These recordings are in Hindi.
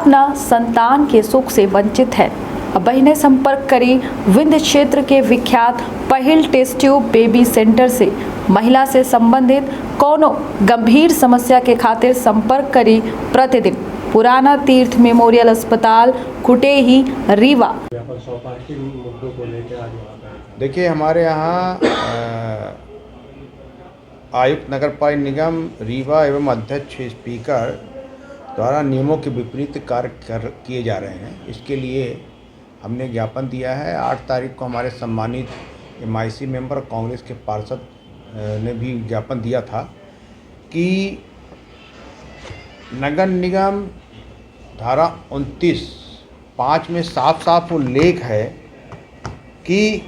अपना संतान के सुख से वंचित है। अब बहनें संपर्क करी विंध्य क्षेत्र के विख्यात पहिल टेस्ट ट्यूब बेबी सेंटर से। महिला से संबंधित कोनो गंभीर समस्या के खातिर संपर्क करी प्रतिदिन पुराना तीर्थ मेमोरियल अस्पताल कुटेही रीवा। देखिए, हमारे यहाँ आयुक्त नगर पालिका निगम रीवा एवं अध्यक्ष स्पीकर द्वारा नियमों के विपरीत कार्य किए जा रहे हैं। इसके लिए हमने ज्ञापन दिया है। 8 तारीख को हमारे सम्मानित MIC मेंबर कांग्रेस के पार्षद ने भी ज्ञापन दिया था कि नगर निगम धारा 29(5) में साफ साफ उल्लेख है कि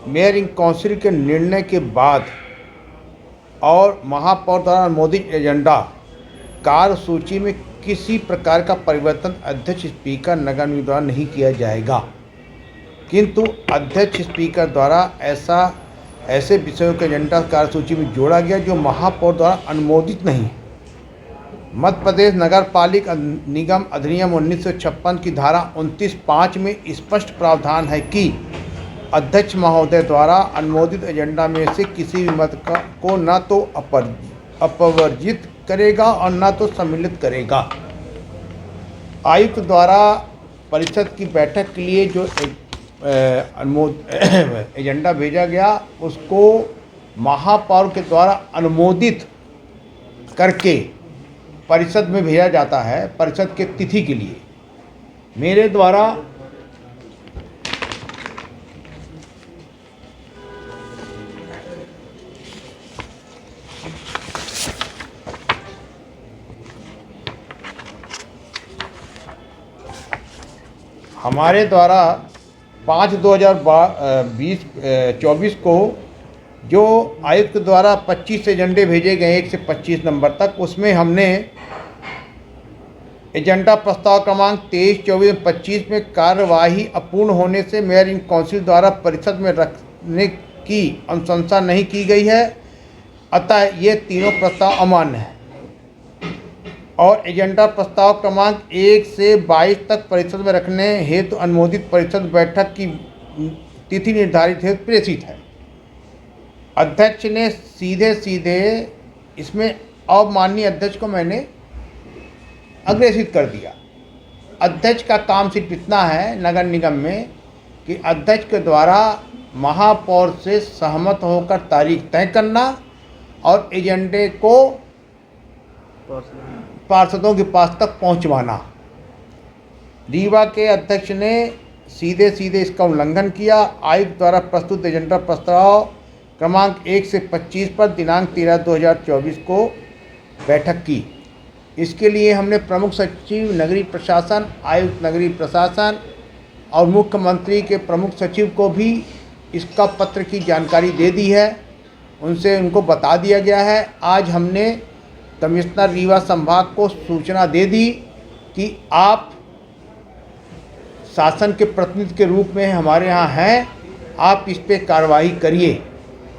मेयर इन काउंसिल के निर्णय के बाद और महापौर द्वारा अनुमोदित एजेंडा कार्यसूची में किसी प्रकार का परिवर्तन अध्यक्ष स्पीकर नगर निगम द्वारा नहीं किया जाएगा। किंतु अध्यक्ष स्पीकर द्वारा ऐसे विषयों के एजेंडा कार्यसूची में जोड़ा गया जो महापौर द्वारा अनुमोदित नहीं। मध्य प्रदेश नगर पालिका निगम अधिनियम 1956 की धारा 29(5) में स्पष्ट प्रावधान है कि अध्यक्ष महोदय द्वारा अनुमोदित एजेंडा में से किसी भी मत को न तो अपवर्जित करेगा और न तो सम्मिलित करेगा। आयुक्त द्वारा परिषद की बैठक के लिए जो एजेंडा भेजा गया उसको महापौर के द्वारा अनुमोदित करके परिषद में भेजा जाता है परिषद के तिथि के लिए। मेरे द्वारा हमारे द्वारा 5/2024 को जो आयुक्त द्वारा 25 एजेंडे भेजे गए 1 से 25 नंबर तक, उसमें हमने एजेंडा प्रस्ताव क्रमांक 23, 24, 25 में कार्यवाही अपूर्ण होने से मेयर इन काउंसिल द्वारा परिषद में रखने की अनुशंसा नहीं की गई है, अतः ये तीनों प्रस्ताव अमान्य हैं। और एजेंडा प्रस्ताव क्रमांक 1 से 22 तक परिषद में रखने हेतु अनुमोदित परिषद बैठक की तिथि निर्धारित हेतु प्रेषित है। अध्यक्ष ने सीधे इसमें अवमाननीय अध्यक्ष को मैंने अग्रेसित कर दिया। अध्यक्ष का काम सिर्फ इतना है नगर निगम में कि अध्यक्ष के द्वारा महापौर से सहमत होकर तारीख तय करना और एजेंडे को पार्षदों के पास तक पहुंचवाना। रीवा के अध्यक्ष ने सीधे इसका उल्लंघन किया। आयुक्त द्वारा प्रस्तुत एजेंडा प्रस्ताव क्रमांक 1 से 25 पर दिनांक 13/2024 को बैठक की। इसके लिए हमने प्रमुख सचिव नगरीय प्रशासन, आयुक्त नगरीय प्रशासन और मुख्यमंत्री के प्रमुख सचिव को भी इसका पत्र की जानकारी दे दी है। उनको बता दिया गया है। आज हमने कमिश्नर रीवा संभाग को सूचना दे दी कि आप शासन के प्रतिनिधि के रूप में हमारे यहाँ हैं, आप इस पे कार्रवाई करिए।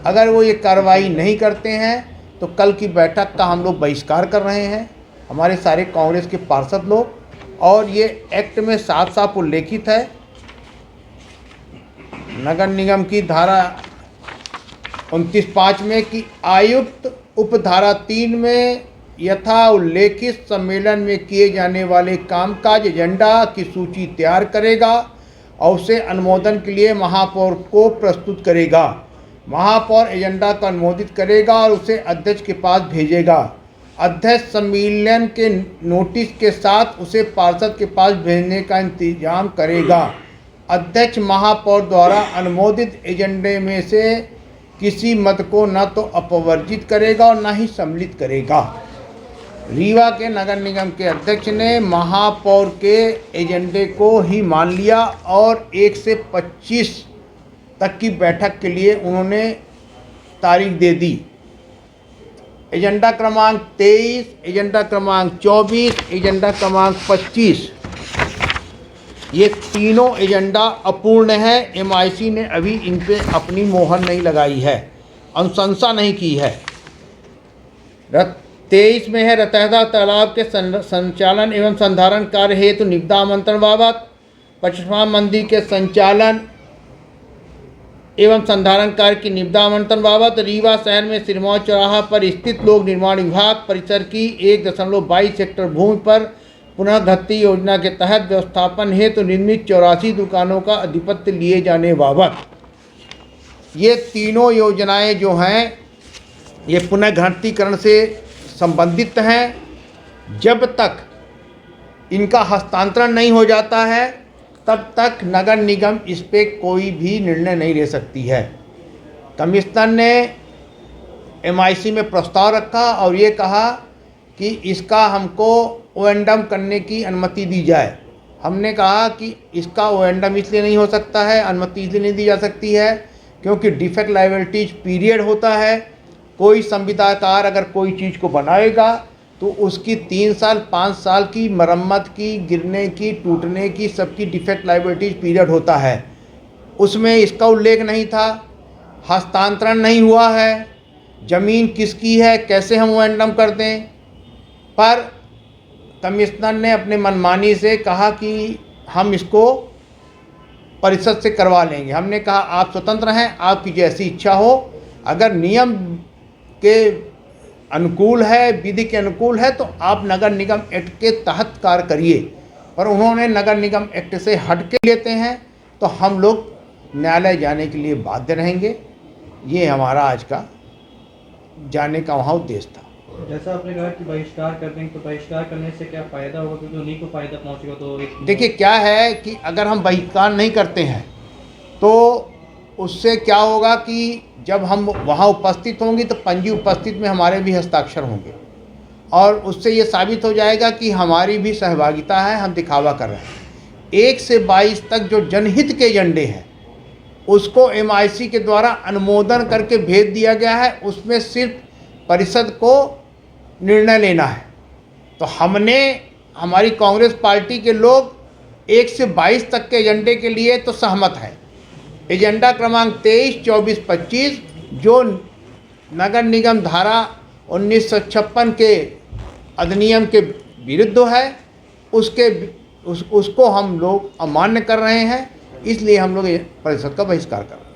अगर वो ये कार्रवाई नहीं करते हैं तो कल की बैठक का हम लोग बहिष्कार कर रहे हैं, हमारे सारे कांग्रेस के पार्षद लोग। और ये एक्ट में साफ साफ उल्लेखित है नगर निगम की धारा 29(5) में कि आयुक्त उपधारा 3 में यथा उल्लेखित सम्मेलन में किए जाने वाले कामकाज एजेंडा की सूची तैयार करेगा और उसे अनुमोदन के लिए महापौर को प्रस्तुत करेगा। महापौर एजेंडा को अनुमोदित करेगा और उसे अध्यक्ष के पास भेजेगा। अध्यक्ष सम्मेलन के नोटिस के साथ उसे पार्षद के पास भेजने का इंतजाम करेगा। अध्यक्ष महापौर द्वारा अनुमोदित एजेंडे में से किसी मत को न तो अपवर्जित करेगा और न ही सम्मिलित करेगा। रीवा के नगर निगम के अध्यक्ष ने महापौर के एजेंडे को ही मान लिया और 1 से 25 तक की बैठक के लिए उन्होंने तारीख दे दी। एजेंडा क्रमांक 23, एजेंडा क्रमांक 24, एजेंडा क्रमांक 25, ये तीनों एजेंडा अपूर्ण है। MIC ने अभी इन पे अपनी मोहर नहीं लगाई है, अनुशंसा नहीं की है। 23 में है रतहदा तालाब के संचालन एवं संधारण कार्य हेतु निविदा आमंत्रण बाबत। परशुराम मंदिर के संचालन एवं संधारण कार्य की निविदा आमंत्रण बाबत। रीवा शहर में सिरमौर चौराहा पर स्थित लोक निर्माण विभाग परिसर की 1.22 हेक्टेयर भूमि पर पुनः घत्ती योजना के तहत व्यवस्थापन हेतु निर्मित 84 दुकानों का अधिपत्य लिए जाने बाबत। ये तीनों योजनाएं जो हैं ये पुनः घत्तीकरण से संबंधित हैं। जब तक इनका हस्तांतरण नहीं हो जाता है तब तक नगर निगम इस पे कोई भी निर्णय नहीं ले सकती है। कमिश्नर ने MIC में प्रस्ताव रखा और ये कहा कि इसका हमको ओएंडम करने की अनुमति दी जाए। हमने कहा कि इसका ओएंडम इसलिए नहीं हो सकता है, अनुमति इसलिए नहीं दी जा सकती है क्योंकि डिफेक्ट लायबिलिटीज पीरियड होता है। कोई संविदाकार अगर कोई चीज़ को बनाएगा तो उसकी 3 साल 5 साल की मरम्मत की, गिरने की, टूटने की, सबकी डिफेक्ट लायबिलिटीज पीरियड होता है। उसमें इसका उल्लेख नहीं था, हस्तांतरण नहीं हुआ है, ज़मीन किसकी है, कैसे हम ओएंडम कर दें। पर कमिश्नर ने अपने मनमानी से कहा कि हम इसको परिषद से करवा लेंगे। हमने कहा आप स्वतंत्र हैं, आपकी जैसी इच्छा हो, अगर नियम के अनुकूल है, विधि के अनुकूल है तो आप नगर निगम एक्ट के तहत कार्य करिए। पर उन्होंने नगर निगम एक्ट से हट के लेते हैं तो हम लोग न्यायालय जाने के लिए बाध्य रहेंगे। ये हमारा आज का जाने का वहाँ उद्देश्य था। जैसा आपने कहा कि बहिष्कार कर देंगे, तो बहिष्कार करने से क्या फ़ायदा होगा, क्योंकि उन्हीं को फ़ायदा पहुँचेगा। तो देखिए क्या है कि अगर हम बहिष्कार नहीं करते हैं तो उससे क्या होगा कि जब हम वहाँ उपस्थित होंगे तो पंजी उपस्थित में हमारे भी हस्ताक्षर होंगे और उससे ये साबित हो जाएगा कि हमारी भी सहभागिता है, हम दिखावा कर रहे हैं। 1 से 22 तक जो जनहित के एजेंडे हैं उसको MIC के द्वारा अनुमोदन करके भेज दिया गया है। उसमें सिर्फ परिषद को निर्णय लेना है। तो हमने, हमारी कांग्रेस पार्टी के लोग 1 से 22 तक के एजेंडे के लिए तो सहमत हैं। एजेंडा क्रमांक 23, 24, 25 जो नगर निगम धारा 1956 के अधिनियम के विरुद्ध है उसको हम लोग अमान्य कर रहे हैं, इसलिए हम लोग परिषद का बहिष्कार कर रहे हैं।